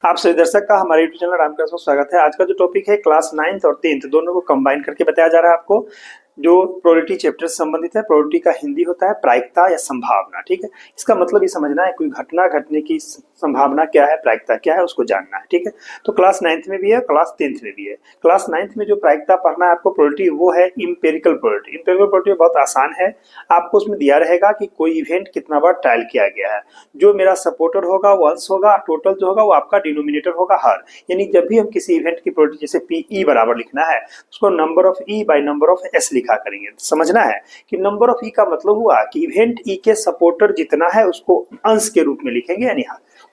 आप सभी दर्शक का हमारे यूट्यूब चैनल रामकृष्ण में स्वागत है। आज का जो टॉपिक है क्लास 9th और 10th दोनों को कंबाइन करके बताया जा रहा है आपको। जो प्रोबेबिलिटी चैप्टर से संबंधित है, प्रोबेबिलिटी का हिंदी होता है प्रायिकता या संभावना। ठीक है, इसका मतलब ये समझना है कोई घटना घटने की संभावना क्या है, प्रायिकता क्या है, उसको जानना है। ठीक है, तो क्लास 9th में भी है, क्लास 10th में भी है। क्लास 9th में जो प्रायिकता पढ़ना है आपको प्रोबेबिलिटी, वो है इंपेरिकल प्रोबेबिलिटी। इंपेरिकल प्रोबेबिलिटी बहुत आसान है, आपको उसमें दिया रहेगा कि कोई इवेंट कितना बार ट्रायल किया गया है। जो मेरा सपोर्टर होगा वो अंश होगा, टोटल जो होगा वो आपका डिनोमिनेटर होगा हर। यानी जब भी हम किसी इवेंट की प्रोबेबिलिटी जैसे पी ई बराबर लिखना है, उसको number of E by number of S लिखा करेंगे। समझना है कि नंबर ऑफ ई का मतलब हुआ कि इवेंट ई के सपोर्टर जितना है उसको अंश के रूप में लिखेंगे, यानी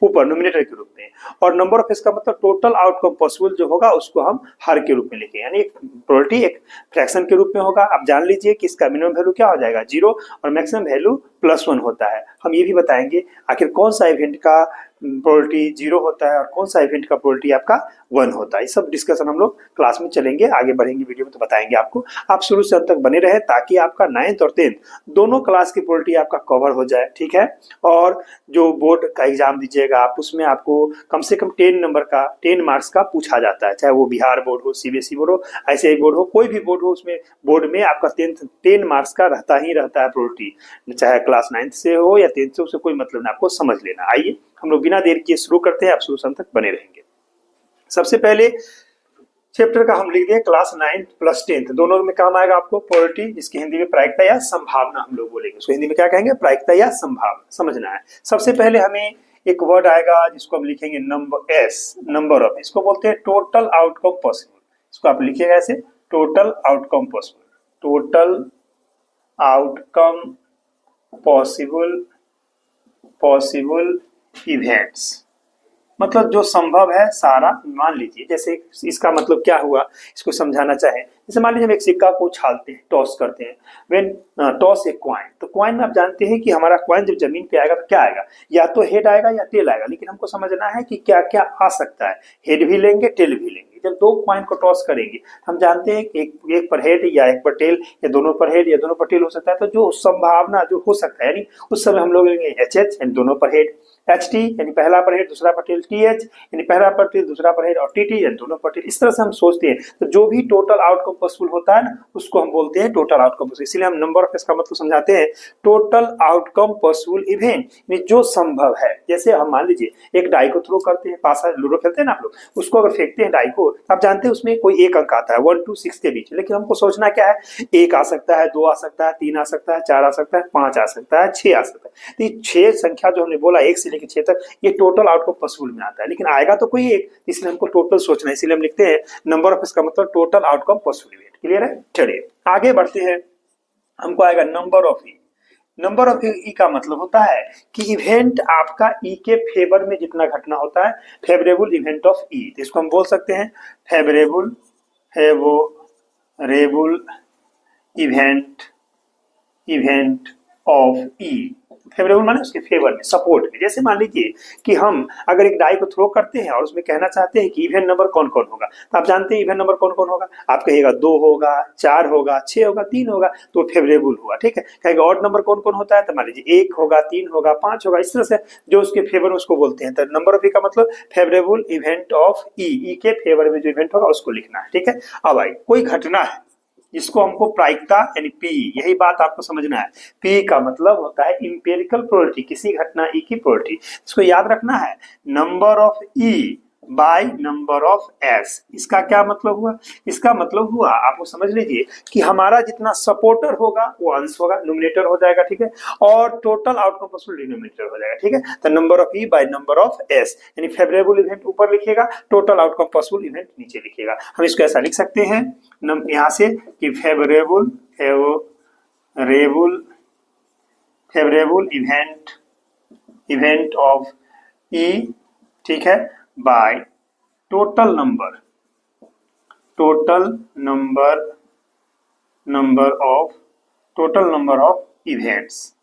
ऊपर नोमिनेटर के रूप में, और नंबर ऑफ एस का मतलब टोटल आउटकम पॉसिबल जो होगा उसको हम हर के रूप में लिखेंगे। यानी एक प्रोबेबिलिटी एक फ्रैक्शन के रूप में होगा। आप जान लीजिए कि इसका मिनिमम वैल्यू क्या हो जाएगा, 0, और मैक्सिमम वैल्यू +1 होता है। हम ये भी बताएंगे आखिर कौन सा इवेंट का प्रोबेबिलिटी 0 होता है और कौन सा इवेंट का प्रोबेबिलिटी आपका 1 होता है। ये सब डिस्कशन हम लोग क्लास में चलेंगे, आगे बढ़ेंगे वीडियो में तो बताएंगे आपको। आप शुरू से अंत तक बने रहे ताकि आपका 9th और 10th दोनों क्लास की प्रोबेबिलिटी आपका कवर हो जाए। ठीक है, और जो बोर्ड का एग्जाम दीजिएगा आप, उसमें आपको कम से कम 10 मार्क्स का पूछा जाता है, चाहे वो बिहार बोर्ड हो, सीबीएसई बोर्ड हो, ऐसे बोर्ड हो, कोई भी बोर्ड हो, उसमें बोर्ड में आपका 10 मार्क्स का रहता ही रहता है प्रोबेबिलिटी, चाहे क्लास 9th से हो या 10th से, उससे कोई मतलब नहीं, आपको समझ लेना। आइए हम लोग बिना देर किए शुरू करते हैं, आप शुरू से अंत तक बने रहेंगे। सबसे पहले चैप्टर का हम लिख दिए क्लास 9th प्लस 10th दोनों में काम आएगा आपको प्रोबेबिलिटी, जिसकी हिंदी में प्रायिकता या संभावना हम लोग बोलेंगे। उसको हिंदी में क्या कहेंगे, प्रायिकता या संभावना, समझना है। सबसे पहले हमें एक वर्ड आएगा जिसको हम लिखेंगे नंबर एस, नंबर ऑफ, इसको बोलते हैं टोटल आउटकम पॉसिबल। इसको आप लिखिएगा ऐसे, total outcome possible, total outcome possible events, मतलब जो संभव है सारा। मान लीजिए जैसे इसका मतलब क्या हुआ, इसको समझाना चाहे, जैसे मान लीजिए हम एक सिक्का को उछालते हैं, टॉस करते हैं। व्हेन टॉस ए कॉइन, तो कॉइन में आप जानते हैं कि हमारा कॉइन जब जमीन पे आएगा तो क्या आएगा, या तो हेड आएगा या टेल आएगा। लेकिन हमको समझना है कि क्या क्या आ सकता है, हेड भी लेंगे टेल भी लेंगे। जब दो कॉइन को टॉस करेंगे हम जानते हैं कि एक पर हेड या एक पर टेल, या दोनों पर हेड या दोनों पर टेल हो सकता है। तो जो संभावना जो हो सकता है, यानी उस समय हम लोग लेंगे एच एच, यानी दोनों पर हेड, एच टी यानी पहला पर हेड दूसरा पर टेल, टी एच यानी पहला पर टेल दूसरा पर हेड, और टी टी यानी दोनों पर टेल। इस तरह से हम सोचते हैं। तो जो भी टोटल आउटकम पॉसिबल होता है ना, उसको हम बोलते हैं टोटल आउटकम पॉसिबल। इसीलिए हम नंबर ऑफ इसका मतलब समझाते हैं टोटल आउटकम पॉसिबल इवेंट, यानी जो संभव है। जैसे हम मान लीजिए एक डाई को थ्रो करते हैं, पास लूडो खेलते हैं ना आप लोग, उसको अगर फेंकते हैं डाई को, आप जानते हैं उसमें कोई एक अंक आता है 1 to 6 के बीच। लेकिन हमको सोचना क्या है, 1 आ सकता है, 2 आ सकता है, 3 आ सकता है, 4 आ सकता है, 5 आ सकता है, 6 आ सकता है। तो ये 6 संख्या जो हमने बोला 1 से लेकर 6 तक, ये टोटल आउटकम पॉसिबल में आता है। लेकिन आएगा तो कोई एक, इसलिए हमको टोटल सोचना है। इसलिए हम लिखते हैं नंबर ऑफ इसका मतलब total outcome possible event. Clear है, चलिए आगे बढ़ते हैं। हमको आएगा number of E. Number of E का मतलब होता है कि इवेंट आपका ई के फेवर में जितना घटना होता है, फेवरेबल इवेंट ऑफ ई। तो इसको हम बोल सकते हैं favourable event of E. Favourable माने उसके फेवर में, सपोर्ट में। जैसे मान लीजिए कि हम अगर एक डाई को थ्रो करते हैं और उसमें कहना चाहते हैं कि इवेंट नंबर कौन कौन होगा, तो आप जानते हैं इवेंट नंबर कौन कौन होगा। आप कहिएगा 2 होगा, 4 होगा, 6 होगा, 3 होगा, तो फेवरेबल हुआ। ठीक है, कहेगा ऑड नंबर कौन कौन होता है, तो मान लीजिए 1 होगा, 3 होगा, 5 होगा। इस तरह से जो उसके फेवर में उसको बोलते हैं। तो नंबर ऑफ ई का मतलब फेवरेबल इवेंट ऑफ ई के फेवर में जो इवेंट होगा उसको लिखना है। ठीक है, अब आई कोई घटना है जिसको हमको प्रायिकता यानी पी, यही बात आपको समझना है। पी का मतलब होता है इंपेरिकल प्रोबेबिलिटी, किसी घटना ई की प्रोबेबिलिटी। इसको याद रखना है, number of E by number of S. इसका क्या मतलब हुआ, इसका मतलब हुआ आपको समझ लीजिए कि हमारा जितना सपोर्टर होगा वो अंश होगा, नोमिनेटर हो जाएगा। ठीक है, और टोटल आउटकम पॉसिबल डिनोमिनेटर हो जाएगा। ठीक है, तो number of E by number of S, यानी फेवरेबल इवेंट ऊपर लिखिएगा, टोटल आउटकम पॉसिबल इवेंट नीचे लिखिएगा। हम इसको ऐसा लिख सकते हैं यहाँ से कि फेवरेबल इवेंट ऑफ ई, ठीक है, बाय टोटल नंबर इवेंट्स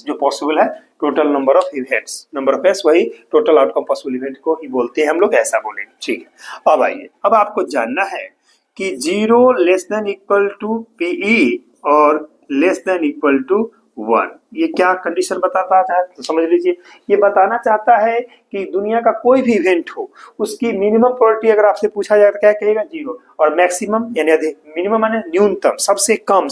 जो पॉसिबल है, total number of events. Number of S वही टोटल आउटकम पॉसिबल इवेंट को ही बोलते हैं हम लोग, ऐसा बोलेंगे। ठीक है, अब आइए, अब आपको जानना है कि 0 < पीई और < 1 ये क्या कंडीशन बताता है तो समझ लीजिए, ये बताना चाहता है कि दुनिया का कोई भी इवेंट हो उसकी मिनिमम प्रोबेबिलिटी अगर आपसे पूछा जाए तो क्या कहेगा, 0। और मैक्सिमम यानी अधिक, मिनिमम माने न्यूनतम, सबसे कम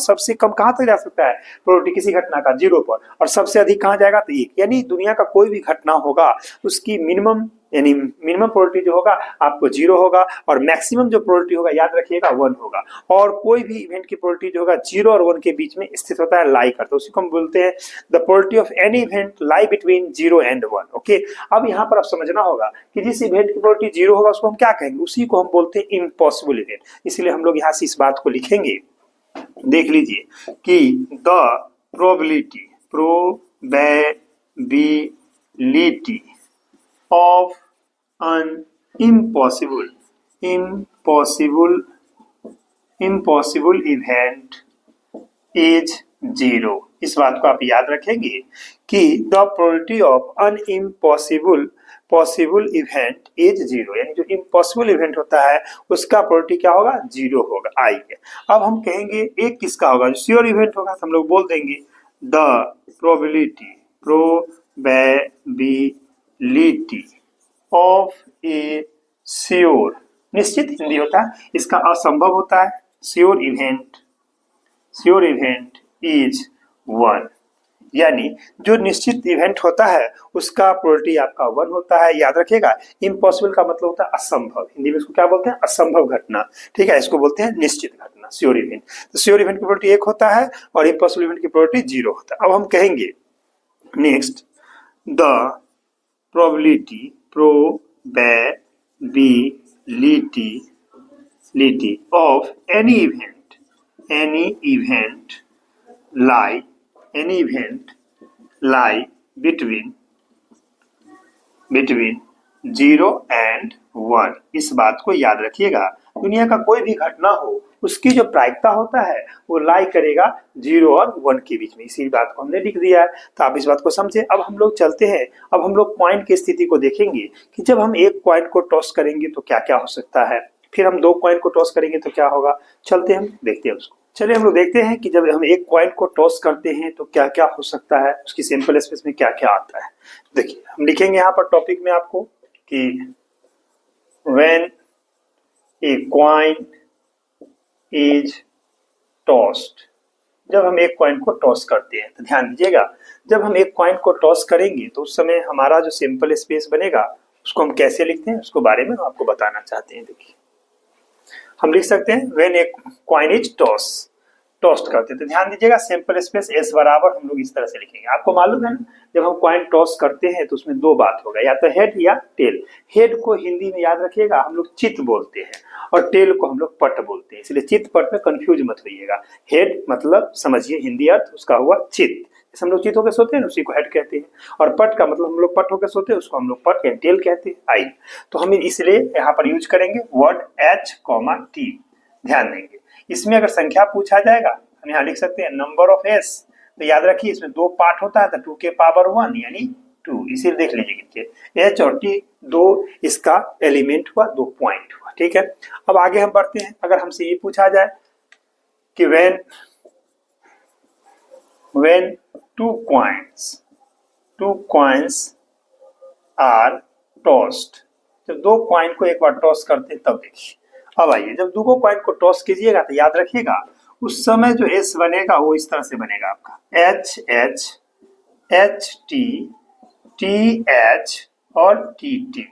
कहां तक जा सकता है प्रोबेबिलिटी किसी घटना का, 0 पर, और सबसे अधिक कहां जाएगा तो 1। यानी दुनिया का कोई भी घटना होगा उसकी मिनिमम यानी मिनिमम प्रोबेबिलिटी जो होगा आपको 0 होगा, और मैक्सिमम जो प्रोबेबिलिटी होगा याद रखिएगा 1 होगा। और कोई भी इवेंट की प्रोबेबिलिटी जो होगा 0 और 1 के बीच में स्थित होता है, लाई करता है, उसी को हम बोलते हैं the probability of any event lie between 0 and 1। Okay, अब यहाँ पर आप समझना होगा कि जिस इवेंट की प्रोबेबिलिटी 0 होगा उसको हम क्या कहेंगे, उसी को हम बोलते हैं इम्पॉसिबल इवेंट। इसलिए हम लोग यहाँ से इस बात को लिखेंगे, देख लीजिए कि the probability of an impossible event is 0। इस बात को आप याद रखेंगे कि the probability of an possible event is 0, यानी जो इम्पॉसिबल इवेंट होता है उसका प्रोबेबिलिटी क्या होगा, 0 होगा, आई है। अब हम कहेंगे एक किसका होगा, जो श्योर इवेंट होगा तो हम लोग बोल देंगे the probability of A sure, निश्चित हिंदी होता है, इसका असंभव होता है, श्योर इवेंट इज 1। यानी जो निश्चित इवेंट होता है उसका प्रोबेबिलिटी आपका 1 होता है, याद रखिएगा। इम्पॉसिबल का मतलब होता है असंभव, हिंदी में इसको क्या बोलते हैं, असंभव घटना, ठीक है, इसको बोलते हैं निश्चित घटना, श्योर इवेंट। तो श्योर इवेंट की प्रोबेबिलिटी 1 होता है और इम्पॉसिबल इवेंट की प्रोबेबिलिटी 0 होता है। अब हम कहेंगे next, the probability of any event lie between 0 and 1। इस बात को याद रखिएगा, दुनिया का कोई भी घटना हो उसकी जो प्रायिकता होता है वो लाई करेगा 0 और 1 के बीच में, इसी बात को हमने लिख दिया है, तो आप इस बात को समझे। अब हम लोग चलते हैं, अब हम लोग कॉइन की स्थिति को देखेंगे कि जब हम एक कॉइन को टॉस करेंगे तो क्या क्या हो सकता है, फिर हम 2 कॉइन को टॉस करेंगे तो क्या होगा, चलते हम देखते हैं उसको। चलिए हम लोग देखते हैं कि जब हम एक कॉइन को टॉस करते हैं तो क्या क्या हो सकता है, उसकी सिंपल स्पेस में क्या क्या आता है। देखिए हम लिखेंगे यहाँ पर टॉपिक में आपको कि when a coin is tossed, जब हम एक कॉइन को टॉस करते हैं तो ध्यान दीजिएगा, जब हम एक कॉइन को टॉस करेंगे तो उस समय हमारा जो सिंपल स्पेस बनेगा उसको हम कैसे लिखते हैं उसको बारे में हम आपको बताना चाहते हैं। देखिए हम लिख सकते हैं when a coin is tossed करते हैं, तो ध्यान दीजिएगा सिंपल स्पेस एस बराबर हम लोग इस तरह से लिखेंगे। आपको मालूम है ना, जब हम कॉइन टॉस करते हैं तो उसमें 2 बात होगा, या तो हेड या टेल। हेड को हिंदी में याद रखिएगा हम लोग चित बोलते हैं और टेल को हम लोग पट बोलते हैं, इसलिए चित पट में कंफ्यूज मत होइएगा। हेड मतलब समझिए हिंदी अर्थ उसका हुआ चित, हम लोग चित होकर सोते हैं उसी को हेड कहते हैं, और पट का मतलब हम लोग पट होकर सोते हैं उसको हम लोग पट या टेल कहते हैं, आई। तो हम इसलिए यहाँ पर यूज करेंगे वर्ड H, T, ध्यान देंगे। इसमें अगर संख्या पूछा जाएगा हम यहाँ लिख सकते हैं नंबर ऑफ एस, तो याद रखिए इसमें 2 पार्ट होता है, तो 2 के पावर 1 यानी 2, इसीलिए देख लीजिए कितने एच और टी 2 इसका एलिमेंट हुआ, 2 पॉइंट हुआ, ठीक है। अब आगे हम बढ़ते हैं, अगर हमसे ये पूछा जाए कि व्हेन 2 coins are tossed, जब 2 कॉइन को एक बार टॉस करते हैं तब देखिए। अब आइए जब 2 कॉइन को टॉस कीजिएगा तो याद रखिएगा उस समय जो एस बनेगा वो इस तरह से बनेगा आपका H T TH और TT,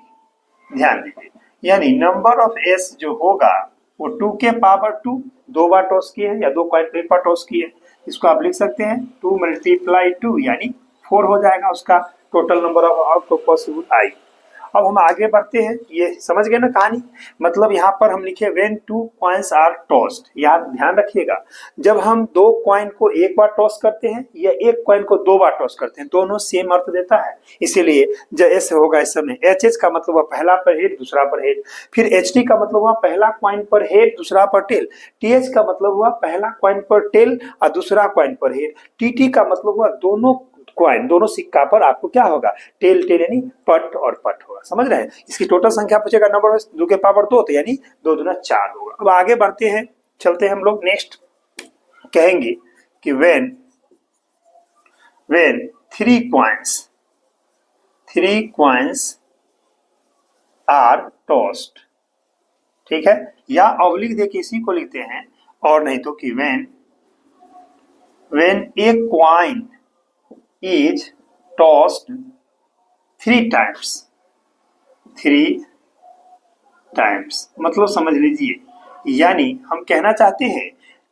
ध्यान दीजिए। यानी नंबर ऑफ एस जो होगा वो 2 के पावर 2 2 बार टॉस किए हैं या 2 कॉइन को एक बार टॉस किए, इसको आप लिख सकते हैं 2 × 2 यानी 4 हो जाएगा उसका total number of out possible I. अब हम आगे बढ़ते हैं, ये समझ गए ना कहानी, मतलब यहाँ पर हम लिखे व्हेन 2 coins are tossed, याद ध्यान रखिएगा जब हम 2 कॉइन को एक बार टॉस करते हैं या एक कॉइन को 2 बार टॉस करते हैं दोनों सेम अर्थ देता है, इसीलिए जब एस होगा इस समय एच का मतलब हुआ पहला पर हेड दूसरा पर हेड, फिर एच टी का मतलब हुआ पहला कॉइन पर हेड दूसरा पर टेल, टी एच का मतलब हुआ पहला कॉइन पर टेल और दूसरा कॉइन पर हेड, टी टी का मतलब हुआ दोनों कॉइन दोनों सिक्का पर आपको क्या होगा टेल यानी पट और पट होगा, समझ रहे हैं। इसकी टोटल संख्या पूछेगा नंबर में 2 के पावर 2 तो यानी 2 दूना 4 होगा। अब आगे बढ़ते हैं, चलते हैं हम लोग नेक्स्ट, कहेंगे कि when when three coins are tossed, ठीक है, या ऑब्लिक देखिए इसी को लिखते हैं और नहीं तो कि when a coin is tossed three times, मतलब समझ लीजिए, यानी हम कहना चाहते हैं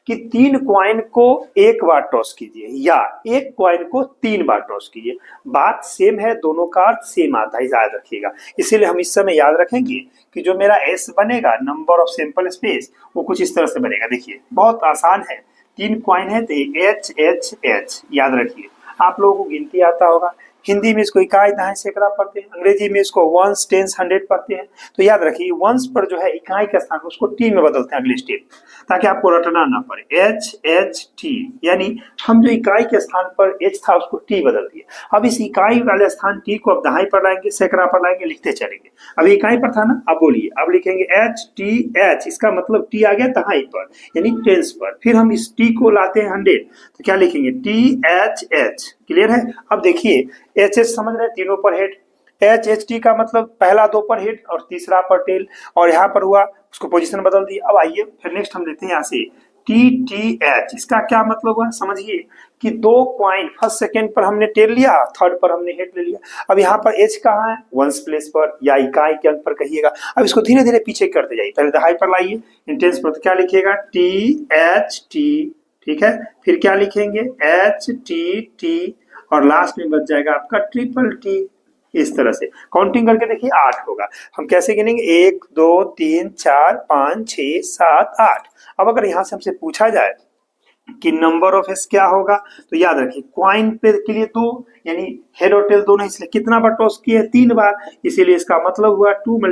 कि 3 कॉइन को एक बार टॉस कीजिए या एक कॉइन को 3 बार टॉस कीजिए। बात सेम है, दोनों का अर्थ सेम आता है, याद रखिएगा। इसीलिए हम इस समय याद रखेंगे कि जो मेरा एस बनेगा, नंबर ऑफ सैंपल स्पेस, वो कुछ इस तरह से बनेगा। देखिए बहुत आसान है, 3 कॉइन है तो एच एच एच याद रखिए। आप लोगों को गिनती आता होगा, हिंदी में इसको इकाई दहाई सैकड़ा पढ़ते हैं, अंग्रेजी में इसको वंस टेंस 100 पढ़ते हैं। तो याद रखिए वंस पर जो है इकाई का स्थान उसको टी में बदलते हैं अगले स्टेप, ताकि आपको रटना ना पड़े। एच एच टी, यानी हम जो इकाई के स्थान पर एच था उसको टी बदल दिए। अब इस इकाई वाले स्थान टी को अब दहाई पर लाएंगे, सैकड़ा पर लाएंगे, लिखते चलेंगे। अब इकाई पर था ना, अब बोलिए, अब लिखेंगे एच टी एच, इसका मतलब टी आ गया दहाई पर यानी टेंस पर। फिर हम इस टी को लाते हैं 100, तो क्या लिखेंगे टी एच एच। क्लियर है? अब देखिए एच एच समझ रहे हैं, तीनों पर हेड, एच एच टी का मतलब पहला 2 पर हेड और तीसरा पर टेल, और यहाँ पर हुआ उसको पोजीशन बदल दी। अब आइए फिर नेक्स्ट हम लेते हैं यहाँ से टी टी एच, इसका क्या मतलब हुआ समझिए कि 2 कॉइन फर्स्ट सेकेंड पर हमने टेल लिया, थर्ड पर हमने हेड ले लिया। अब यहाँ पर एच कहाँ है, वंस प्लेस पर या इकाई के अंक पर कहिएगा। अब इसको धीरे धीरे पीछे करते जाइए, पहले दहाई पर लाइए, इंटेंस पर, तो क्या लिखिएगा टी एच टी, ठीक है। फिर क्या लिखेंगे एच टी टी, और लास्ट में बच जाएगा आपका ट्रिपल टी। इस तरह से काउंटिंग करके देखिए 8 होगा। हम कैसे गिनेंगे, 1 2 3 4 5 6 7 8। अब अगर यहां से हमसे पूछा जाए कि नंबर ऑफ एस क्या होगा, तो याद रखिए क्वाइन पे के लिए 2, यानी हेड और टेल दोनों, इसलिए कितना बार टॉस किए 3 बार, इसीलिए इसका मतलब हुआ 2 ×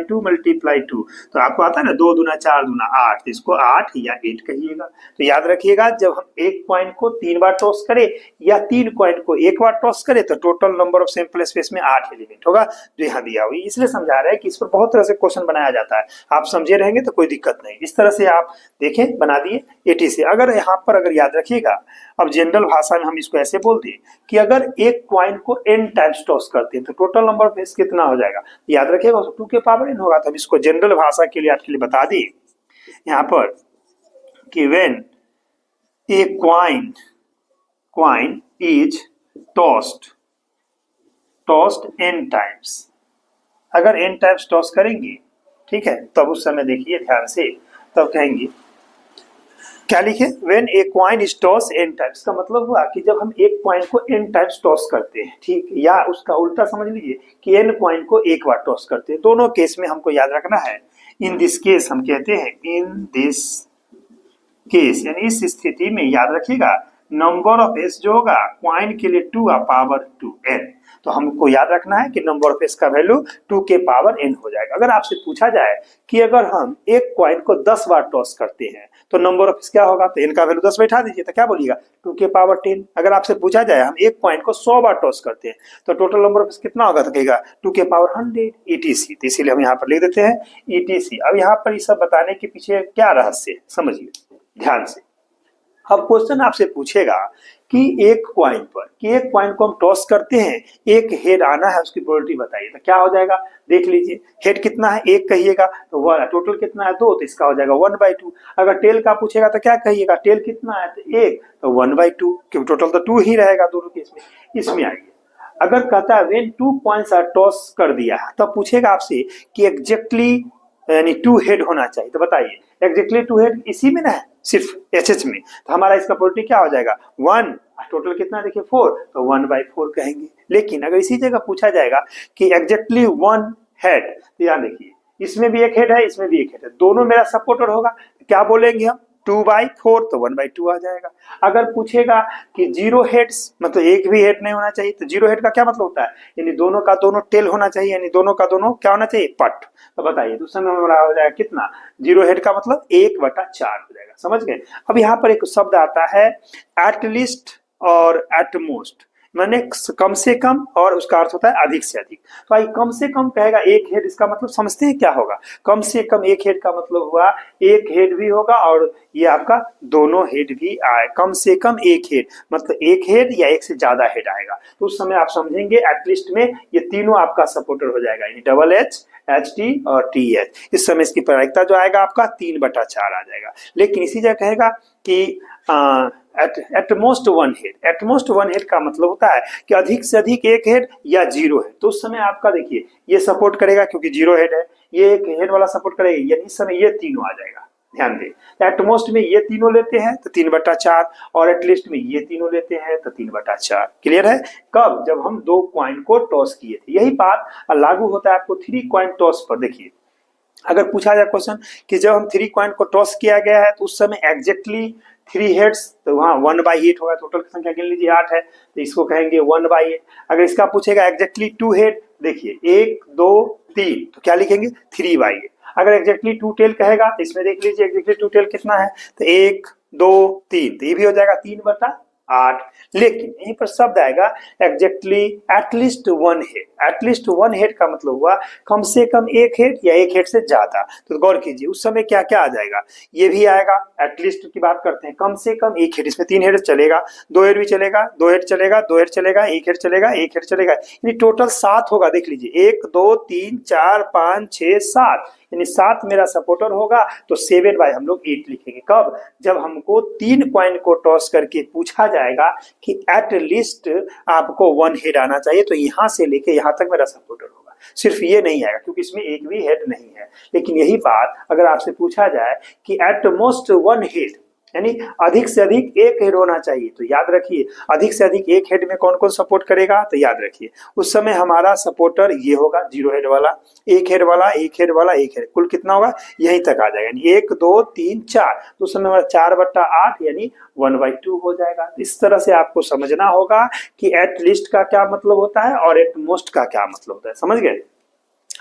2 तो आपको आता है ना 2 दूना 4 दूना 8, तो इसको 8 या 8 कहिएगा। तो याद रखिएगा जब हम एक कॉइन को 3 बार टॉस करें या 3 कॉइन को एक बार टॉस करें तो total number of sample space में 8 एलिमेंट होगा, जो यहाँ दिया हुआ। इसलिए समझा रहा है कि इस पर बहुत तरह से क्वेश्चन बनाया जाता है, आप समझे रहेंगे तो कोई दिक्कत नहीं। इस तरह से आप देखें, बना दिए 80 से। अगर यहाँ पर अगर याद रखिएगा, अब जनरल भाषा में हम इसको ऐसे बोलते हैं कि अगर एक कॉइन को n टाइम्स टॉस करते हैं तो टोटल नंबर ऑफ एस कितना हो जाएगा, याद रखिएगा 2 के पावर n होगा। तो हम इसको जनरल भाषा के लिए आपके लिए बता दी यहाँ पर कि when a coin is tossed n times, अगर n टाइम्स टॉस करेंगे, ठीक है, तब उस समय देखिए ध्यान से, तब कहेंगे क्या लिखे, when a coin is toss n times, का मतलब हुआ कि जब हम एक कॉइन को n टाइम्स टॉस करते हैं, ठीक, या उसका उल्टा समझ लीजिए कि n कॉइन को एक बार टॉस करते हैं। दोनों केस में हमको याद रखना है, इन दिस केस हम कहते हैं इन दिस केस, यानी इस स्थिति में याद रखिएगा नंबर ऑफ एस जो होगा कॉइन के लिए 2 पावर 2n, तो हमको याद रखना है कि नंबर ऑफ एस का वैल्यू 2 के पावर n हो जाएगा। अगर आपसे पूछा जाए कि अगर हम एक कॉइन को 10 बार टॉस करते हैं तो नंबर ऑफ एस क्या होगा, तो n का वैल्यू 10 बैठा दीजिए, तो क्या बोलिएगा 2 के पावर 10। अगर आपसे पूछा जाए हम एक कॉइन को 100 बार टॉस करते हैं तो टोटल नंबर ऑफ एस कितना होगा, तो कहेगा 2 के पावर 100 ETC। तो इसीलिए हम यहाँ पर लिख देते हैं ETC। अब यहाँ पर ये सब बताने के पीछे क्या रहस्य है समझिए ध्यान से। अब क्वेश्चन आपसे पूछेगा कि एक कॉइन पर, कि एक कॉइन को हम टॉस करते हैं, एक हेड आना है, उसकी प्रोबेबिलिटी बताइए, तो क्या हो जाएगा, देख लीजिए हेड कितना है, 1 कहिएगा तो 1, टोटल कितना है 2, तो इसका हो जाएगा 1/2। अगर टेल का पूछेगा तो क्या कहिएगा, टेल कितना है तो 1, तो 1/2, क्योंकि टोटल तो 2 ही रहेगा दोनों केस में। इसमें आइए, अगर कहता है व्हेन 2 कॉइन्स आर टॉस कर दिया है, तब पूछेगा आपसे कि एग्जैक्टली यानी 2 हेड होना चाहिए, तो बताइए एग्जैक्टली 2 हेड इसी में ना है, सिर्फ एच में, तो हमारा इसका प्रोबेबिलिटी क्या हो जाएगा 1, टोटल कितना देखिए 4, तो 1/4 कहेंगे। लेकिन अगर इसी जगह पूछा जाएगा कि एग्जैक्टली 1 हेड, तो यहाँ देखिए इसमें भी एक हेड है, इसमें भी एक हेड है, दोनों मेरा सपोर्टर होगा, क्या बोलेंगे हम 2/4, तो 1/2 आ जाएगा। अगर पूछेगा कि 0 हेड्स, मतलब एक भी हेड नहीं होना चाहिए, तो 0 हेड का क्या मतलब होता है, यानी दोनों का दोनों टेल होना चाहिए, यानी दोनों का दोनों क्या होना चाहिए पट। तो बताइए दूसरे में हमारा हो जाएगा कितना, 0 हेड का मतलब 1/4 हो जाएगा, समझ गए। अब यहाँ पर एक शब्द आता है एटलीस्ट और एटमोस्ट, माने कम से कम, और उसका अर्थ होता है अधिक से अधिक। तो आई कम से कम कहेगा एक हेड, इसका मतलब समझते हैं क्या होगा? कम से कम एक हेड का मतलब हुआ एक हेड भी होगा और ये आपका दोनों हेड भी आए। कम से कम एक हेड मतलब एक हेड या एक से ज्यादा हेड आएगा, तो उस समय आप समझेंगे एटलीस्ट में ये तीनों आपका सपोर्टर हो जाएगा, यानी डबल एच, एच टी और टी एच। इस समय इसकी प्रायिकता जो आएगा आपका 3/4 आ जाएगा। लेकिन इसी जगह कहेगा कि at most one head, at most one head का मतलब होता है कि अधिक से अधिक एक हेड या जीरो हेड। तो उस समय आपका देखिए ये सपोर्ट करेगा क्योंकि जीरो हेड है, ये एक हेड वाला सपोर्ट करेगा, यानी इस समय ये तीनों आ जाएगा। ध्यान दें एटमोस्ट में ये तीनों लेते हैं तो 3/4 और एटलीस्ट में ये तीनों लेते हैं तो 3/4। क्लियर है? कब? जब हम 2 कॉइन को टॉस किए थे। यही बात लागू होता है आपको 3 कॉइन टॉस पर। देखिए अगर पूछा जाए क्वेश्चन कि जब हम 3 कॉइन को टॉस किया गया है तो उस समय एग्जैक्टली 3 हेड्स, तो वहां 1/8 होगा। टोटल संख्या गिन लीजिए 8 है, तो इसको कहेंगे 1/8। अगर इसका पूछेगा एग्जैक्टली 2 हेड, देखिए 1 2 3, तो क्या लिखेंगे 3/8। अगर एग्जैक्टली 2 टेल कहेगा तो इसमें देख लीजिए एग्जैक्टली 2 टेल कितना है, तो 1 2 3, तो ये भी हो जाएगा 3/8। लेकिन यहीं पर शब्द आएगा exactly at least one head. At least one head का मतलब हुआ कम से कम एक हेड या एक हेड से ज्यादा। तो गौर कीजिए उस समय क्या क्या आ जाएगा, ये भी आएगा। एटलीस्ट की बात करते हैं, कम से कम एक हेड, इसमें 3 हेड चलेगा, 2 हेड भी चलेगा, 2 हेड चलेगा, 2 हेड चलेगा, एक हेड चलेगा, एक हेड चलेगा, यानी टोटल 7 होगा। देख लीजिए 1 2 3 4 5 6 7, यानी 7 मेरा सपोर्टर होगा। तो 7/8 हम लोग 8 लिखेंगे। कब? जब हमको 3 कॉइन को टॉस करके पूछा जाएगा कि एटलीस्ट आपको 1 हेड आना चाहिए, तो यहां से लेके यहां तक मेरा सपोर्टर होगा। सिर्फ ये नहीं आएगा क्योंकि इसमें एक भी हेड नहीं है। लेकिन यही बात अगर आपसे पूछा जाए कि एट मोस्ट 1 हेड, यानी अधिक से अधिक एक हेड होना चाहिए, तो याद रखिए अधिक से अधिक एक हेड में कौन कौन सपोर्ट करेगा, तो याद रखिए उस समय हमारा सपोर्टर ये होगा, 0 हेड वाला, एक हेड वाला, एक हेड वाला, एक हेड, कुल कितना होगा यहीं तक आ जाएगा, यानी 1 2 3 4। तो उस समय हमारा 4/8 यानी 1/2 हो जाएगा। इस तरह से आपको समझना होगा कि एट लिस्ट का क्या मतलब होता है और एट मोस्ट का क्या मतलब होता है। समझ गए?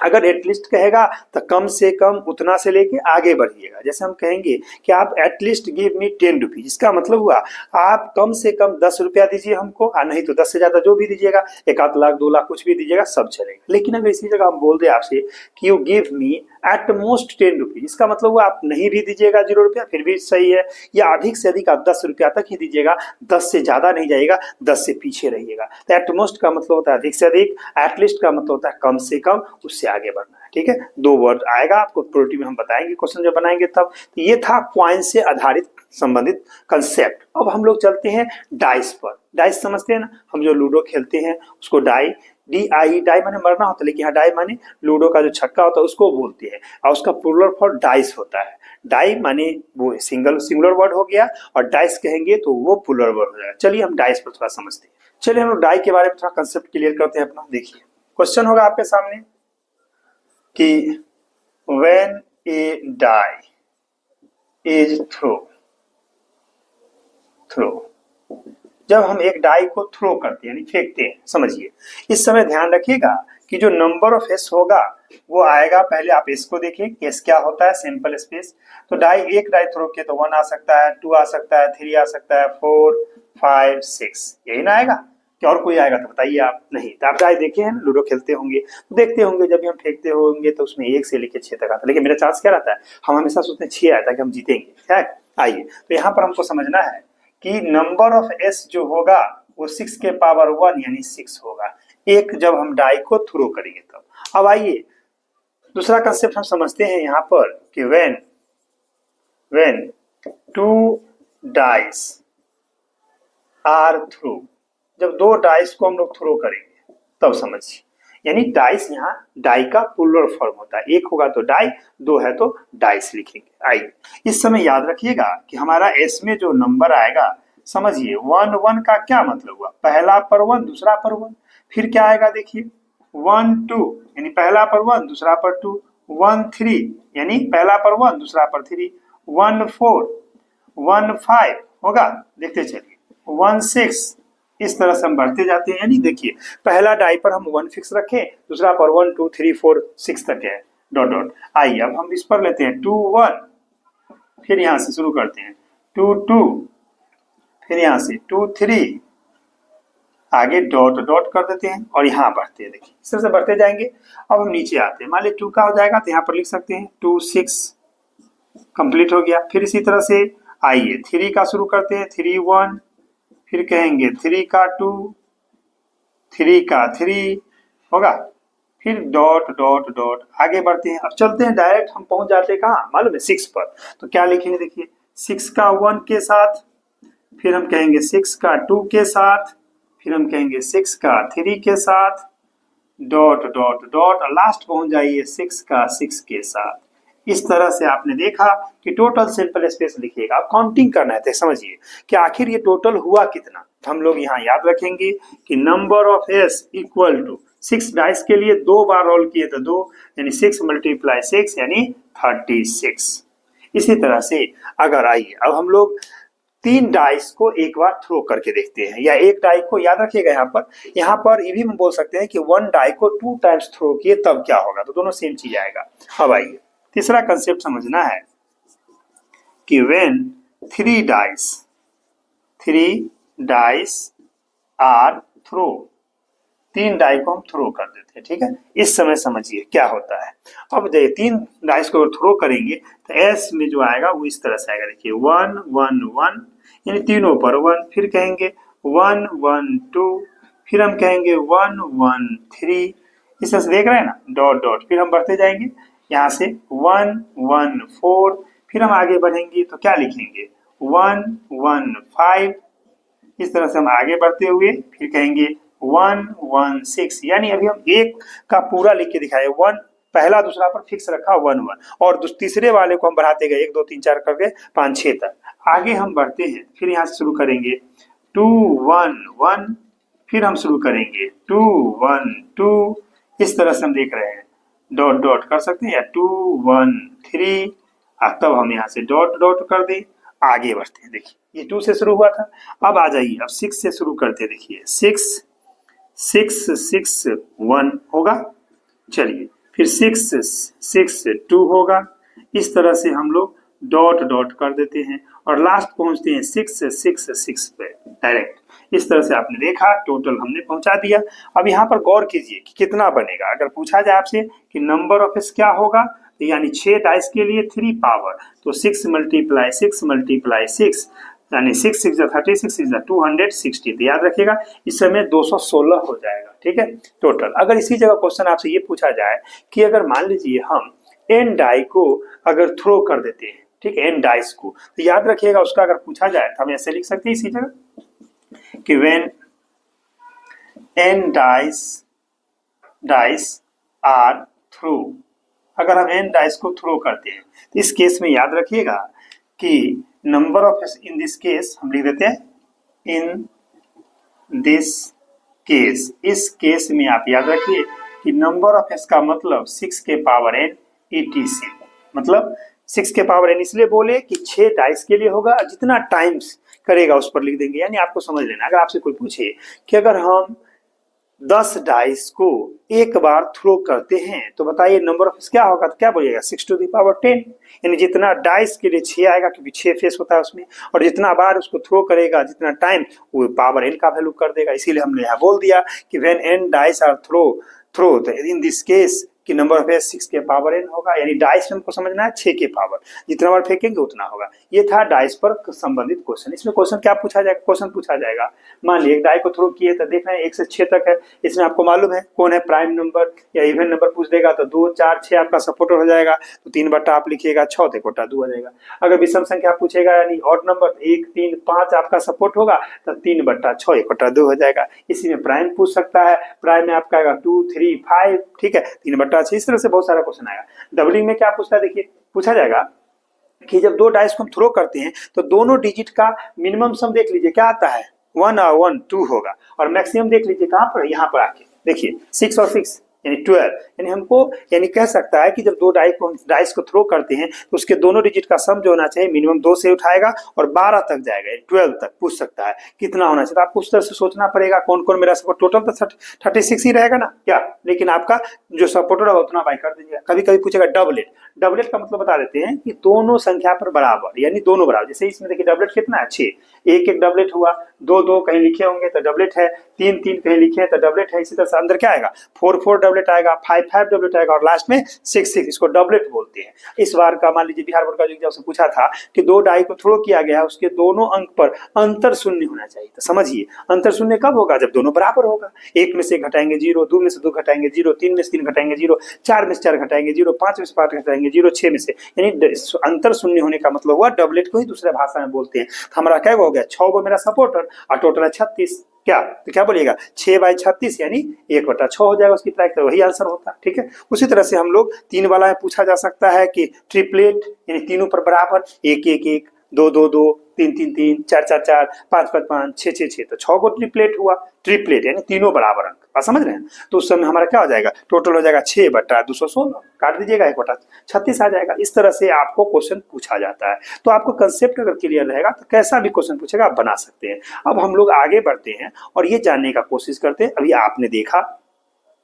अगर एटलीस्ट कहेगा तो कम से कम उतना से लेके आगे बढ़िएगा। जैसे हम कहेंगे कि आप एटलीस्ट गिव मी 10 रुपीज, इसका मतलब हुआ आप कम से कम 10 रुपया दीजिए हमको, नहीं तो 10 से ज्यादा जो भी दीजिएगा, 1 लाख 2 लाख कुछ भी दीजिएगा, सब चलेगा। लेकिन अगर इसी जगह हम बोल दे आपसे कि you give me at most 10 rupees, इसका मतलब हुआ आप नहीं भी दीजिएगा 0 रुपया फिर भी सही है, या अधिक से अधिक आप 10 रुपया तक ही दीजिएगा, 10 से ज्यादा नहीं जाएगा, 10 से पीछे रहिएगा। तो एट मोस्ट का मतलब होता है अधिक से अधिक, एटलीस्ट का मतलब होता है कम से कम, उससे आगे बढ़ना है। ठीक है, 2 वर्ड आएगा आपको प्रोटी में, हम बताएंगे क्वेश्चन जब बनाएंगे तब। तो ये था कॉइन से आधारित संबंधित कंसेप्ट। अब हम लोग चलते हैं डाइस पर। डाइस समझते हैं ना, हम जो लूडो खेलते हैं उसको डाई, DI, डाई माने मरना होता है, लेकिन यहाँ डाई माने लूडो का जो छक्का होता है उसको बोलते हैं, और उसका प्लूरल फॉर डाइस होता है। डाई माने वो सिंगुलर वर्ड हो गया, और डाइस कहेंगे तो वो प्लूरल वर्ड हो जाएगा। चलिए हम डाइस पर थोड़ा समझते हैं। चलिए हम लोग डाई के बारे में थोड़ा कंसेप्ट क्लियर करते हैं अपना। देखिए क्वेश्चन होगा आपके सामने कि when a die is throw, जब हम एक डाई को थ्रो करते हैं यानी फेंकते हैं, समझिए इस समय ध्यान रखिएगा कि जो नंबर ऑफ एस होगा वो आएगा, पहले आप एस को देखिए, एस क्या होता है, सिंपल स्पेस। तो डाई एक डाई थ्रो किए तो 1 आ सकता है, 2 आ सकता है, 3 आ सकता है, 4 5 6, यही ना आएगा? क्या और कोई आएगा तो बताइए आप? नहीं। तो आप डाई देखे हैं, लूडो खेलते होंगे तो देखते होंगे जब भी हम फेंकते होंगे तो उसमें 1 से लेकर 6 तक आता है, लेकिन मेरा चांस क्या रहता है, हम हमेशा सोचते हैं 6 आता है कि हम जीतेंगे, है। आइए तो यहाँ पर हमको समझना है कि नंबर ऑफ एस जो होगा वो 6 के पावर 1 यानी 6 होगा, एक जब हम डाई को थ्रो करेंगे तब। अब आइए दूसरा कंसेप्ट हम समझते हैं यहाँ पर कि when 2 डाइस आर थ्रो, जब 2 डाइस को हम लोग थ्रो करेंगे तब समझिए, यानी डाइस यहाँ डाई का प्लूरल फॉर्म होता है, एक होगा तो डाई, 2 है तो डाइस लिखेंगे। आइए इस समय याद रखिएगा कि हमारा एस में जो नंबर आएगा, समझिए 1 1 का क्या मतलब हुआ, पहला पर 1 दूसरा पर 1, फिर क्या आएगा देखिए 1 2 यानी पहला पर 1 दूसरा पर 2, 1 3 यानी पहला पर 1 दूसरा पर 3, 1 4 1 5 होगा, देखते चलिए 1 6, इस तरह से हम बढ़ते जाते हैं। यानी देखिए पहला डाई पर हम 1 फिक्स रखें, दूसरा पर 1 2 3 4 6 तक है, डॉट डॉट। आइए अब हम इस पर लेते हैं 2 1, फिर यहां से शुरू करते हैं 2 2, फिर यहां से 2 3, आगे डॉट डॉट कर देते हैं और यहाँ बढ़ते हैं। देखिए इस तरह से बढ़ते जाएंगे। अब हम नीचे आते हैं, मान लीजिए 2 का हो जाएगा तो यहाँ पर लिख सकते हैं 2 6 कंप्लीट हो गया। फिर इसी तरह से आइए 3 का शुरू करते हैं, 3 1, फिर कहेंगे 3 का 2, 3 का 3 होगा, फिर डॉट डॉट डॉट आगे बढ़ते हैं। अब चलते हैं डायरेक्ट हम पहुंच जाते हैं कहाँ मालूम है 6 पर। तो क्या लिखेंगे देखिए 6 का 1 के साथ, फिर हम कहेंगे 6 का 2 के साथ, फिर हम कहेंगे 6 का 3 के साथ, डॉट डॉट डॉट और लास्ट पहुंच जाइए 6 का 6 के साथ। इस तरह से आपने देखा कि टोटल सैंपल स्पेस लिखिएगा। अब काउंटिंग करना है तो समझिए कि आखिर ये टोटल हुआ कितना। तो हम लोग यहाँ याद रखेंगे कि number of S equal to 6 dice के लिए 2 बार रोल किए तो 2 यानी 6 × 6 यानी 36। इसी तरह से अगर आइए अब हम लोग 3 डाइस को एक बार थ्रो करके देखते हैं, या एक डाई को याद रखिएगा यहाँ पर ये भी हम बोल सकते हैं कि 1 डाई को 2 टाइम्स थ्रो किए तब क्या होगा, तो दोनों सेम चीज आएगा। अब आइए तीसरा कंसेप्ट समझना है कि when 3 dice are throw, 3 die को हम थ्रो कर देते हैं, ठीक है। इस समय समझिए क्या होता है। अब देखिए 3 डाइस को थ्रो करेंगे तो एस में जो आएगा वो इस तरह से आएगा। देखिए 1 1 1 यानी तीनों पर 1, फिर कहेंगे 1 1 2, फिर हम कहेंगे 1 1 3। इस तरह से देख रहे हैं ना, डॉट डॉट, फिर हम बढ़ते जाएंगे यहाँ से 1 1 4, फिर हम आगे बढ़ेंगे तो क्या लिखेंगे 1 1 5। इस तरह से हम आगे बढ़ते हुए फिर कहेंगे 1 1 6, यानी अभी हम एक का पूरा लिख के दिखाए, 1 पहला दूसरा पर फिक्स रखा 1 1, और तीसरे वाले को हम बढ़ाते गए 1 2 3 4 करके 5 6 तक। आगे हम बढ़ते हैं, फिर यहाँ से शुरू करेंगे 2 1 1, फिर हम शुरू करेंगे 2 1 2। इस तरह से हम देख रहे हैं डॉट डॉट कर सकते हैं या 2 1 3, तब हम यहाँ से डॉट डॉट कर दें, आगे बढ़ते हैं। देखिए ये 2 से शुरू हुआ था, अब आ जाइए अब 6 से शुरू करते हैं। देखिए 6 6 6 1 होगा, चलिए फिर 6 6 2 होगा। इस तरह से हम लोग डॉट डॉट कर देते हैं और लास्ट पहुंचते हैं 6 6 6 पे डायरेक्ट। इस तरह से आपने देखा टोटल हमने पहुंचा दिया। अब यहाँ पर गौर कीजिए कि कितना बनेगा। अगर पूछा जाए आपसे कि नंबर ऑफ एस क्या होगा, तो यानी 6 डाइस के लिए 3 पावर, तो 6 × 6 × 6 यानी 6 6 36 6 260। तो याद रखिएगा इस समय 216 हो जाएगा, ठीक है टोटल। अगर इसी जगह क्वेश्चन आपसे ये पूछा जाए कि अगर मान लीजिए हम n डाई को अगर थ्रो कर देते हैं, ठीक है, n डाइस को, तो याद रखिएगा उसका अगर पूछा जाए तो हम ऐसे लिख सकते हैं इसी जगह कि when n dice are throw, अगर हम n डाइस को थ्रो करते हैं तो इस केस में याद रखिएगा कि number of S in this case हम लिख देते हैं इन दिस केस। इस केस में आप याद रखिए कि नंबर ऑफ एस का मतलब 6 के पावर n etc, मतलब 6 के पावर n इसलिए बोले कि 6 डाइस के लिए होगा, जितना टाइम्स करेगा उस पर लिख देंगे। यानी आपको समझ लेना, अगर आपसे कोई पूछे कि अगर हम 10 डाइस को एक बार थ्रो करते हैं तो बताइए नंबर ऑफ फेस क्या होगा, तो क्या बोलिएगा 6⁻10, यानी जितना डाइस के लिए 6 आएगा क्योंकि 6 फेस होता है उसमें, और जितना बार उसको थ्रो करेगा जितना टाइम वो पावर n का वैल्यू कर देगा। इसीलिए हमने यहाँ बोल दिया कि when n dice are throw in this case कि नंबर ऑफ एस 6 के पावर n होगा, यानी डाइस में हमको समझना है 6 के पावर, जितना बार फेंकेंगे उतना होगा। ये था डाइस पर संबंधित क्वेश्चन। इसमें क्वेश्चन क्या पूछा जाएगा, क्वेश्चन पूछा जाएगा मान लिए एक डाई को थ्रो किए तो देख रहे हैं 1 से 6 तक है, इसमें आपको मालूम है कौन है प्राइम नंबर या इवन नंबर पूछ देगा तो 2 4 6 आपका सपोर्टर हो जाएगा, तो 3 बट्टा आप लिखिएगा 6 = 2 हो जाएगा। अगर विषम संख्या पूछेगा यानी ऑड नंबर 1 3 5 आपका सपोर्ट होगा तो 3/6 = 2 हो जाएगा। इसी में प्राइम पूछ सकता है, प्राइम में आपका आएगा 2 3 5, ठीक है 3/6। इस तरह से बहुत सारा क्वेश्चन आएगा। डबलिंग में क्या पूछता है, देखिए पूछा जाएगा कि जब 2 डाइस को हम थ्रो करते हैं तो दोनों डिजिट का मिनिमम सम देख लीजिए क्या आता है 1 और 1 2 होगा, और मैक्सिमम देख लीजिए कहां पर, यहां पर आके देखिए 6 और 6 यानी 12, यानी हमको यानी कह सकता है कि जब दो डाइस को थ्रो करते हैं तो उसके दोनों डिजिट का सम जो होना चाहिए मिनिमम 2 से उठाएगा और 12 तक जाएगा, 12 तक पूछ सकता है कितना होना चाहिए। तो आपको उस तरह से सोचना पड़ेगा कौन कौन मेरा सपोर्ट, टोटल तो 36 ही रहेगा ना क्या, लेकिन आपका जो सपोर्टर होगा उतना बाई कर दीजिएगा। कभी कभी पूछेगा डबलेट, डबलेट का मतलब बता देते हैं कि दोनों संख्या पर बराबर, यानी दोनों बराबर। जैसे इसमें देखिए डबलेट कितना है 6, एक एक डबलेट हुआ, 2 2 कहीं लिखे होंगे तो डबलेट है, 3 3 कहीं लिखे हैं तो डबलेट है। इसी तरह से अंदर क्या आएगा 4 4 डबलेट आएगा, 5 5 डबलेट आएगा और लास्ट में 6 6, इसको डबलेट बोलते हैं। इस बार का मान लीजिए बिहार बोर्ड का जो एग्जाम से पूछा था कि दो डाई को थ्रो किया गया, उसके दोनों अंक पर अंतर शून्य होना चाहिए। तो समझिए अंतर शून्य कब होगा, जब दोनों बराबर होगा। 1 में से घटाएंगे 0, 2 में से 2 घटाएंगे 0, 3 में से 3 घटाएंगे 0, 4 में से 4 घटाएंगे 0, 5 में से 5 घटाएंगे 0, 6 में से, यानी अंतर शून्य होने का मतलब हुआ डबलेट को ही दूसरे भाषा में बोलते हैं। तो हमारा क्या हो गया 6 गो मेरा सपोर्टर और टोटल है 36, क्या तो क्या बोलिएगा 6 बाई 36 यानी 1/6 हो जाएगा उसकी प्राइस, वही आंसर होता है। ठीक है, उसी तरह से हम लोग 3 वाला में पूछा जा सकता है कि ट्रिपलेट यानी तीनों पर बराबर 1 1 1, 2 2 2, 3 3 3, 4 4 4, 5 5 5, 6 6 6, तो 6 को ट्रिपलेट हुआ, ट्रिपलेट यानी तीनों बराबर अंक, आप समझ रहे हैं। तो उस समय हमारा क्या हो जाएगा, टोटल हो जाएगा 6/216, काट दीजिएगा 1/36 आ जाएगा। इस तरह से आपको क्वेश्चन पूछा जाता है। तो आपको कंसेप्ट अगर क्लियर रहेगा तो कैसा भी क्वेश्चन पूछेगा आप बना सकते हैं। अब हम लोग आगे बढ़ते हैं और ये जानने का कोशिश करते हैं। अभी आपने देखा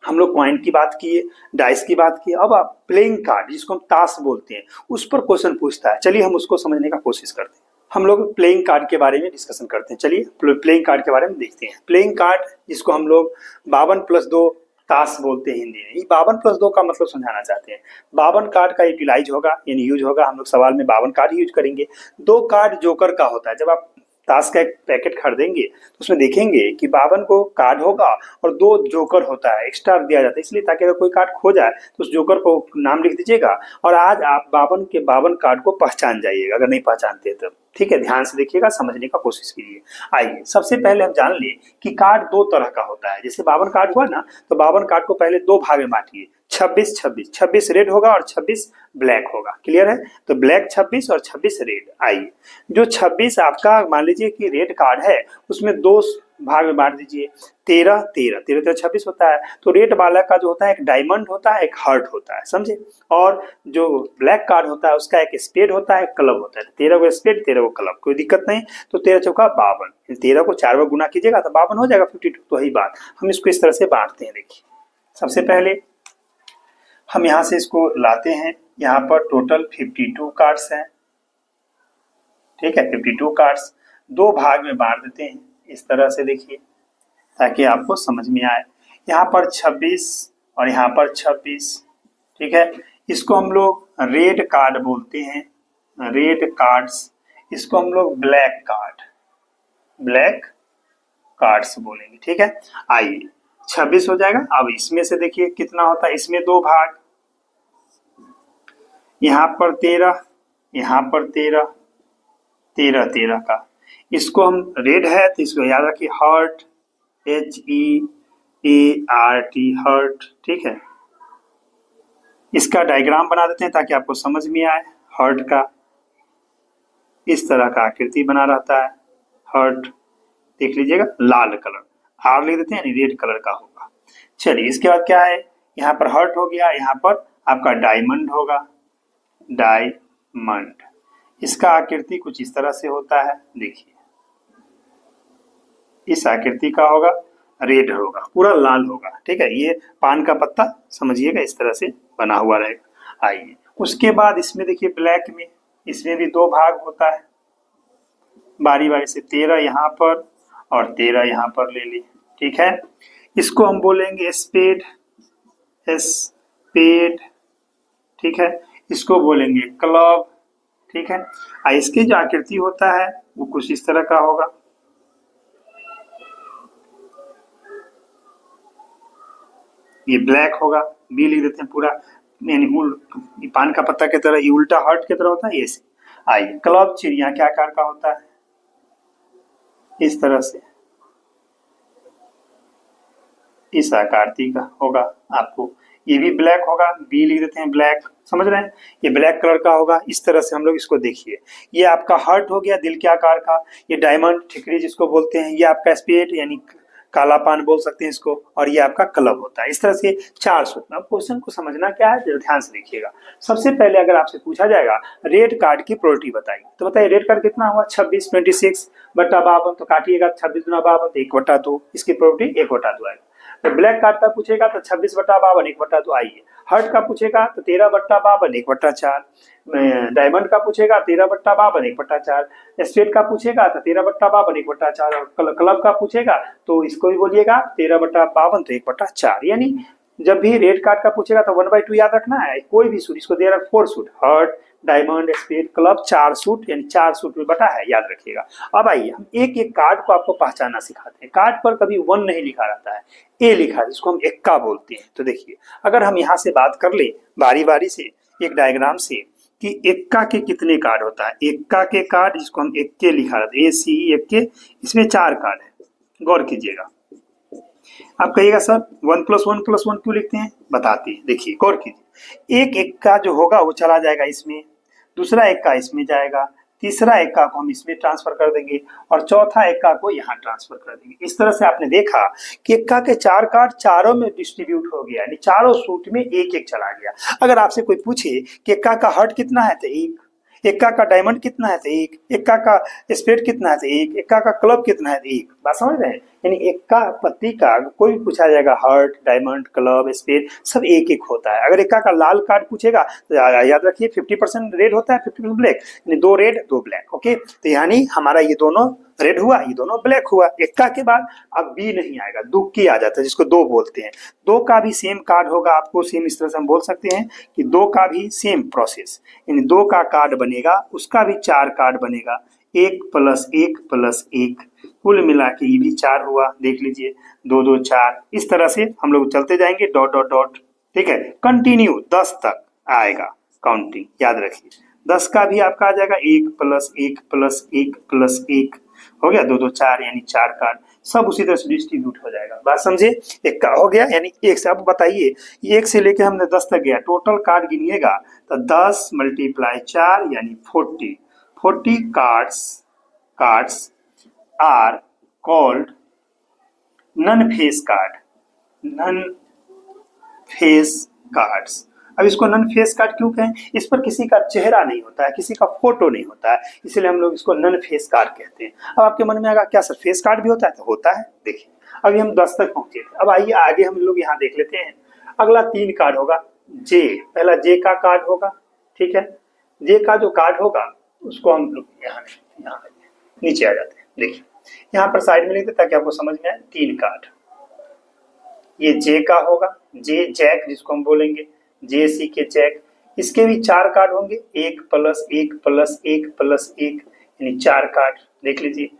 हम लोग पॉइंट की बात किए, डाइस की बात की, अब आप प्लेइंग कार्ड जिसको हम ताश बोलते हैं उस पर क्वेश्चन पूछता है। चलिए हम उसको समझने का कोशिश करते हैं। हम लोग प्लेइंग कार्ड के बारे में डिस्कशन करते हैं। चलिए प्लेइंग कार्ड के बारे में देखते हैं। प्लेइंग कार्ड जिसको हम लोग 52+2 ताश बोलते हैं हिंदी में, 52+2 का मतलब समझाना चाहते हैं। 52 कार्ड का यूटिलाइज होगा यानी यूज होगा, हम लोग सवाल में 52 कार्ड यूज करेंगे। 2 कार्ड जोकर का होता है। जब आप ताश का एक पैकेट खरीदेंगे तो उसमें देखेंगे कि 52 को कार्ड होगा और 2 जोकर होता है, एक्स्ट्रा दिया जाता है इसलिए ताकि अगर कोई कार्ड खो जाए तो उस जोकर को नाम लिख दीजिएगा और आज आप 52 के 52 कार्ड को पहचान जाइएगा अगर नहीं पहचानते तो। ठीक है, ध्यान से देखिएगा, समझने का कोशिश कीजिए। आइए सबसे पहले हम जान ले कि कार्ड 2 तरह का होता है। जैसे 52 कार्ड हुआ ना तो 52 कार्ड को पहले 2 भाग में बांटिए, 26 26, 26 रेड होगा और 26 ब्लैक होगा। क्लियर है, तो ब्लैक 26 और 26 रेड। आइए जो 26 आपका मान लीजिए कि रेड कार्ड है उसमें 2 भाग में बांट दीजिए, 13 13, 13 13 26 होता है। तो रेड वाला का जो होता है एक डायमंड होता है, एक हार्ट होता है, समझे। और जो ब्लैक कार्ड होता है उसका एक स्पेड होता है, एक क्लब होता है। 13 को स्पेड, 13 को क्लब, कोई दिक्कत नहीं। तो 13 चौका 52, 13 को 4 बार गुना कीजिएगा तो 52 हो जाएगा, 52। तो वही बात हम इसको इस तरह से बांटते हैं। देखिए सबसे पहले हम यहाँ से इसको लाते हैं, यहाँ पर टोटल 52 कार्ड्स हैं। ठीक है, 52 कार्ड्स 2 भाग में बांट देते हैं इस तरह से, देखिए ताकि आपको समझ में आए। यहाँ पर 26 और यहाँ पर 26। ठीक है, इसको हम लोग रेड कार्ड बोलते हैं, रेड कार्ड्स। इसको हम लोग ब्लैक कार्ड, ब्लैक कार्ड्स बोलेंगे। ठीक है, आइए 26 हो जाएगा। अब इसमें से देखिए कितना होता है, इसमें 2 भाग, यहाँ पर 13, यहाँ पर 13, 13 13 का। इसको हम रेड है तो इसको याद रखिए हार्ट, HEART, हर्ट। ठीक है, इसका डायग्राम बना देते हैं ताकि आपको समझ में आए। हर्ट का इस तरह का आकृति बना रहता है, हर्ट देख लीजिएगा, लाल कलर, आर लिख देते हैं यानी रेड कलर का होगा। चलिए इसके बाद क्या है, यहाँ पर हर्ट हो गया, यहाँ पर आपका डायमंड होगा, डायमंड। इसका आकृति कुछ इस तरह से होता है, देखिए इस आकृति का होगा, रेड होगा, पूरा लाल होगा। ठीक है, ये पान का पत्ता समझिएगा इस तरह से बना हुआ रहेगा। आइए उसके बाद इसमें देखिए ब्लैक में, इसमें भी 2 भाग होता है, बारी बारी से 13 यहाँ पर और 13 यहाँ पर ले ली। ठीक है, इसको हम बोलेंगे स्पेड, स्पेड। ठीक है, इसको बोलेंगे क्लब। ठीक है, इसकी जो आकृति होता है वो कुछ इस तरह का होगा, ये ब्लैक होगा, बी लिख देते हैं पूरा, यानी पान का पत्ता की तरह, ये उल्टा हार्ट की तरह होता है। ये आइए क्लब चिड़िया के आकार का होता है इस तरह से, इस आकृति का होगा आपको। ये भी ब्लैक होगा, बी लिख देते हैं ब्लैक, समझ रहे हैं, ये ब्लैक कलर का होगा। इस तरह से हम लोग इसको देखिए, ये आपका हार्ट हो गया दिल के आकार का, ये डायमंड ठिकरी जिसको बोलते हैं, ये आपका स्पेड यानी काला पान बोल सकते हैं इसको, और ये आपका क्लब होता है। इस तरह से 4 सूत्र। अब क्वेश्चन को समझना क्या है, जरा ध्यान से देखिएगा। सबसे पहले अगर आपसे पूछा जाएगा रेड कार्ड की प्रोबेबिलिटी बताइए, तो बताइए रेड कार्ड कितना हुआ 26, 26 बटा 52, तो काटिएगा 26 गुना 52 तो 1/2, इसकी प्रोबेबिलिटी 1/2 आएगा। तो ब्लैक कार्ड का पूछेगा तो 26 बटा 52 1/2 आइए। हर्ट का पूछेगा तो 13 बट्टा 52 1/4। डायमंड का पूछेगा 13 बट्टा 52 1/4। स्टेट का पूछेगा तो 13 बट्टा 52 1/4। और क्लब का पूछेगा तो इसको भी बोलिएगा 13 बट्टा 52 तो 1/4। यानी जब भी रेड कार्ड का पूछेगा तो 1/2 याद रखना है। कोई भी सूट, इसको दे रहा है 4 suit, heart diamond spade club 4 suit, यानी 4 सूट में बटा है, याद रखिएगा। अब आइए हम एक एक कार्ड को आपको पहचानना सिखाते हैं। कार्ड पर कभी 1 नहीं लिखा रहता है, ए लिखा है, जिसको हम एक्का बोलते हैं। तो देखिए अगर हम यहाँ से बात कर ले बारी बारी से एक डायग्राम से कि एक्का के कितने कार्ड होता है, एक्का के कार्ड जिसको हम एक्के लिखा रहता है, ACE एक्के, इसमें 4 कार्ड है। गौर कीजिएगा। आप कहिएगा सर 1 + 1 + 1 क्यों लिखते हैं, बताते हैं। देखिए गौर कीजिए, एक एक्का जो होगा वो चला जाएगा इसमें, दूसरा एक्का इसमें जाएगा, तीसरा एक्का को हम इसमें ट्रांसफर कर देंगे और चौथा एक्का को यहाँ ट्रांसफर कर देंगे। इस तरह से आपने देखा कि एक्का के 4 कार्ड चारों में डिस्ट्रीब्यूट हो गया, यानी चारों सूट में एक एक चला गया। अगर आपसे कोई पूछे कि एक्का का हर्ट कितना है तो 1, एक्का का डायमंड कितना है तो 1, एक्का का स्पेड कितना है तो 1, एक्का का क्लब कितना है तो 1। बात समझ रहे हैं, यानी एक्का पत्ती का कोई भी पूछा जाएगा, हर्ट डायमंड क्लब स्पेड सब एक एक होता है। अगर एक्का का लाल कार्ड पूछेगा तो याद रखिए 50% रेड होता है, 50% ब्लैक, यानी 2 रेड 2 ब्लैक। ओके, तो यानी हमारा ये दोनों रेड हुआ, ये दोनों ब्लैक हुआ। एक्का के बाद अब बी नहीं आएगा, दुक्की आ जाता है, जिसको 2 बोलते हैं। 2 का भी सेम कार्ड होगा आपको, सेम इस तरह से हम बोल सकते हैं कि 2 का भी सेम प्रोसेस, यानी 2 का कार्ड बनेगा, उसका भी 4 कार्ड बनेगा, 1 + 1 + 1, कुल मिला के ये भी 4 हुआ। देख लीजिए 2 2 4, इस तरह से हम लोग चलते जाएंगे डॉट डॉट डॉट। ठीक है, कंटिन्यू 10 तक आएगा काउंटिंग, याद रखिए। 10 का भी आपका आ जाएगा 1 + 1 + 1 + 1 हो गया, 2 2 4, यानी 4 कार्ड सब उसी तरह से डिस्ट्रीब्यूट हो जाएगा। बात समझे, एक का हो गया, यानी 1 से। अब बताइए 1 से लेके हमने 10 तक गया, टोटल कार्ड गिनिएगा तो 10 × 4 यानी 40। 40 cards are called non face card, non face cards. अब इसको नन फेस कार्ड क्यों कहें, इस पर किसी का चेहरा नहीं होता है, किसी का फोटो नहीं होता है, इसलिए हम लोग इसको नन फेस कार्ड कहते हैं। अब आपके मन में आएगा क्या सर फेस कार्ड भी होता है, तो होता है। देखिए अभी हम 10 तक पहुंचे थे, अब आइए आगे हम लोग यहाँ देख लेते हैं। अगला 3 कार्ड होगा जे, पहला जे का कार्ड होगा। ठीक है, जे का जो कार्ड होगा उसको हम लोग यहाँ नीचे आ जाते हैं। देखिए यहाँ पर साइड में लिखते ताकि आपको समझ में आए। 3 कार्ड ये जे का होगा, जे जैक जिसको हम बोलेंगे, JC के जैक। इसके भी 4 कार्ड होंगे, 1 + 1 + 1 + 1, यानी 4 कार्ड। देख लीजिए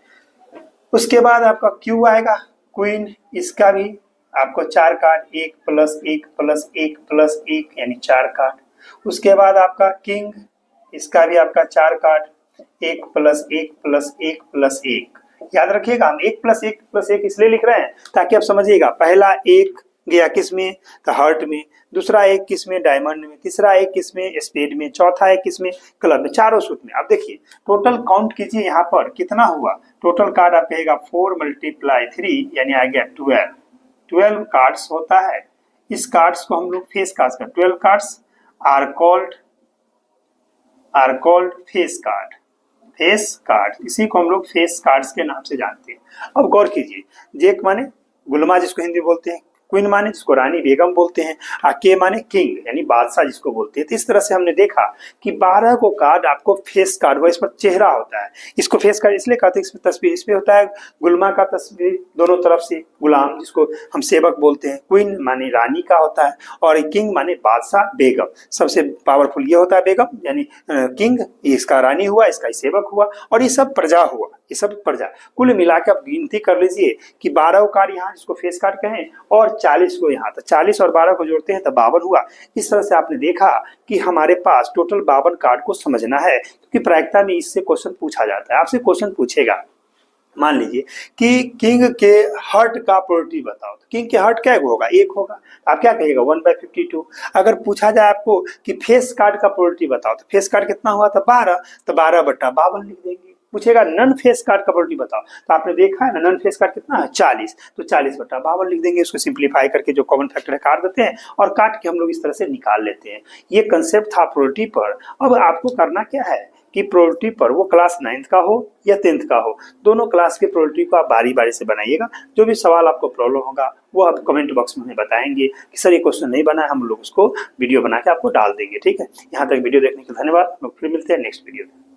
उसके बाद आपका क्यू आएगा, क्वीन, इसका भी आपको 4 कार्ड, 1 + 1 + 1 + 1, यानी 4 कार्ड। उसके बाद आपका किंग, इसका भी आपका 4 कार्ड, 1 + 1 + 1 + 1। याद रखिएगा हम 1 + 1 + 1 इसलिए लिख रहे हैं ताकि आप समझिएगा, पहला 1 गया किस में तो हर्ट में, दूसरा 1 किस में डायमंड में, तीसरा 1 किस में स्पेड में, चौथा 1 किस में क्लब में, चारों सूट में। अब देखिए टोटल काउंट कीजिए यहाँ पर कितना हुआ, टोटल कार्ड आप कहेगा 4 × 3 यानी आ गया 12। 12 कार्ड्स होता है। इस कार्ड्स को हम लोग फेस कार्ड्स का, 12 cards are called face card, face card, इसी को हम लोग फेस कार्ड्स के नाम से जानते हैं। अब गौर कीजिए, जेक माने गुलमा जिसको हिंदी बोलते हैं, क्वीन माने जिसको रानी बेगम बोलते हैं, के माने किंग यानी बादशाह जिसको बोलते हैं। तो इस तरह से हमने देखा कि 12 को कार्ड आपको फेस कार्ड हुआ, इस पर चेहरा होता है। इसको फेस कार्ड इसलिए कहते हैं, इसमें तस्वीर, इसमें होता है गुलमा का तस्वीर दोनों तरफ से, गुलाम जिसको हम सेवक बोलते हैं, क्वीन माने रानी का होता है, और किंग माने बादशाह, बेगम सबसे पावरफुल ये होता है बेगम, यानी किंग, इसका रानी हुआ, इसका सेवक हुआ, और ये सब प्रजा हुआ, ये सब प्रजा। कुल मिला के आप गिनती कर लीजिए कि 12 कार्ड यहाँ जिसको फेस कार्ड कहें और 40 को यहाँ, तो 40 और 12 को जोड़ते हैं तो 52 हुआ। इस तरह से आपने देखा कि हमारे पास टोटल 52 कार्ड को समझना है, क्योंकि प्रायिकता में इससे क्वेश्चन पूछा जाता है। आपसे क्वेश्चन पूछेगा, मान लीजिए कि किंग के हर्ट का प्रोबेबिलिटी बताओ, तो किंग के हर्ट क्या होगा, 1 होगा। आप क्या कहिएगा 1/52। अगर पूछा जाए आपको कि फेस कार्ड का प्रोबेबिलिटी बताओ, तो फेस कार्ड कितना हुआ था 12, तो 12/52 लिख देंगे। पूछेगा नन फेस कार्ड का प्रोबेबिलिटी बताओ, तो आपने देखा है ना नन फेस कार्ड कितना है 40, तो 40/52 लिख देंगे, उसको सिंप्लीफाई करके जो कॉमन फैक्टर है काट देते हैं और काट के हम लोग इस तरह से निकाल लेते हैं। ये कंसेप्ट था प्रोबेबिलिटी पर। अब आपको करना क्या है कि प्रोबेबिलिटी पर वो क्लास 9th का हो या 10th का हो, दोनों क्लास के प्रोबेबिलिटी को आप बारी बारी से बनाइएगा। जो भी सवाल आपको प्रॉब्लम होगा वो आप कमेंट बॉक्स में हमें बताएंगे कि सर ये क्वेश्चन नहीं बना है, हम लोग उसको वीडियो बना के आपको डाल देंगे। ठीक है, यहाँ तक वीडियो देखने के लिए धन्यवाद। लोग फिर मिलते हैं नेक्स्ट वीडियो में।